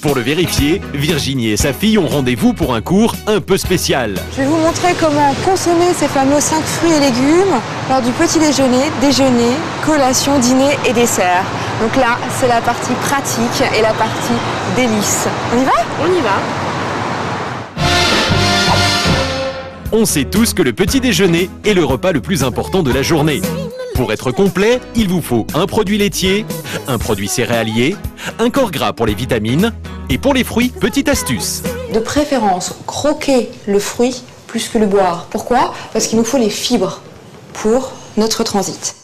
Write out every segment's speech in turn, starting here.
Pour le vérifier, Virginie et sa fille ont rendez-vous pour un cours un peu spécial. Je vais vous montrer comment consommer ces fameux 5 fruits et légumes lors du petit déjeuner, déjeuner, collation, dîner et dessert. Donc là, c'est la partie pratique et la partie délice. On y va ? On y va. On sait tous que le petit déjeuner est le repas le plus important de la journée. Pour être complet, il vous faut un produit laitier, un produit céréalier, un corps gras pour les vitamines et pour les fruits, petite astuce. De préférence, croquer le fruit plus que le boire. Pourquoi ? Parce qu'il nous faut les fibres pour notre transit.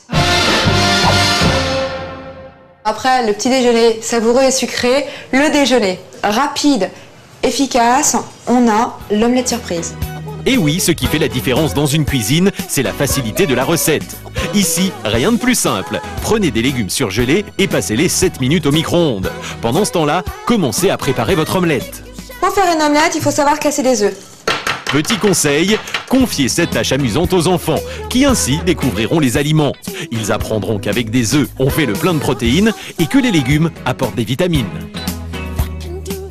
Après le petit déjeuner savoureux et sucré, le déjeuner rapide, efficace, on a l'omelette surprise. Et oui, ce qui fait la différence dans une cuisine, c'est la facilité de la recette. Ici, rien de plus simple. Prenez des légumes surgelés et passez-les 7 minutes au micro-ondes. Pendant ce temps-là, commencez à préparer votre omelette. Pour faire une omelette, il faut savoir casser des œufs. Petit conseil, confiez cette tâche amusante aux enfants, qui ainsi découvriront les aliments. Ils apprendront qu'avec des œufs, on fait le plein de protéines et que les légumes apportent des vitamines.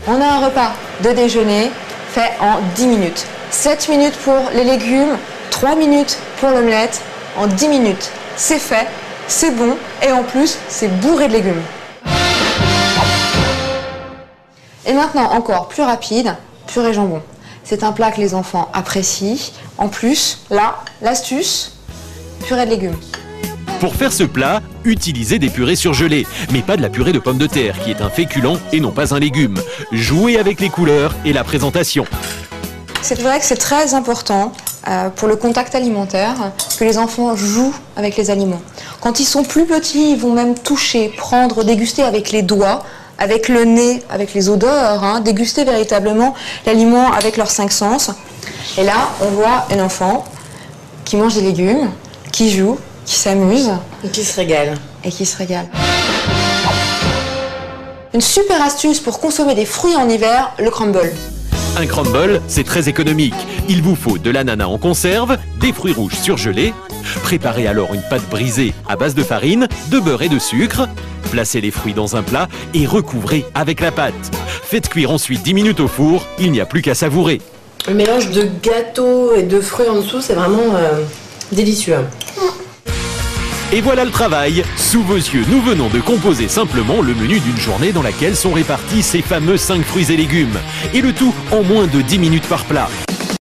On a un repas de déjeuner fait en 10 minutes. 7 minutes pour les légumes, 3 minutes pour l'omelette. En 10 minutes, c'est fait, c'est bon et en plus, c'est bourré de légumes. Et maintenant, encore plus rapide, purée jambon. C'est un plat que les enfants apprécient. En plus, là, l'astuce, purée de légumes. Pour faire ce plat, utilisez des purées surgelées, mais pas de la purée de pommes de terre, qui est un féculent et non pas un légume. Jouez avec les couleurs et la présentation. C'est vrai que c'est très important pour le contact alimentaire que les enfants jouent avec les aliments. Quand ils sont plus petits, ils vont même toucher, prendre, déguster avec les doigts, avec le nez, avec les odeurs, déguster véritablement l'aliment avec leurs 5 sens. Et là, on voit un enfant qui mange des légumes, qui joue, qui s'amuse. Et qui se régale. Et qui se régale. Une super astuce pour consommer des fruits en hiver, le crumble. Un crumble, c'est très économique. Il vous faut de l'ananas en conserve, des fruits rouges surgelés. Préparez alors une pâte brisée à base de farine, de beurre et de sucre. Placez les fruits dans un plat et recouvrez avec la pâte. Faites cuire ensuite 10 minutes au four, il n'y a plus qu'à savourer. Le mélange de gâteau et de fruits en dessous, c'est vraiment délicieux. Et voilà le travail. Sous vos yeux, nous venons de composer simplement le menu d'une journée dans laquelle sont répartis ces fameux 5 fruits et légumes. Et le tout en moins de 10 minutes par plat.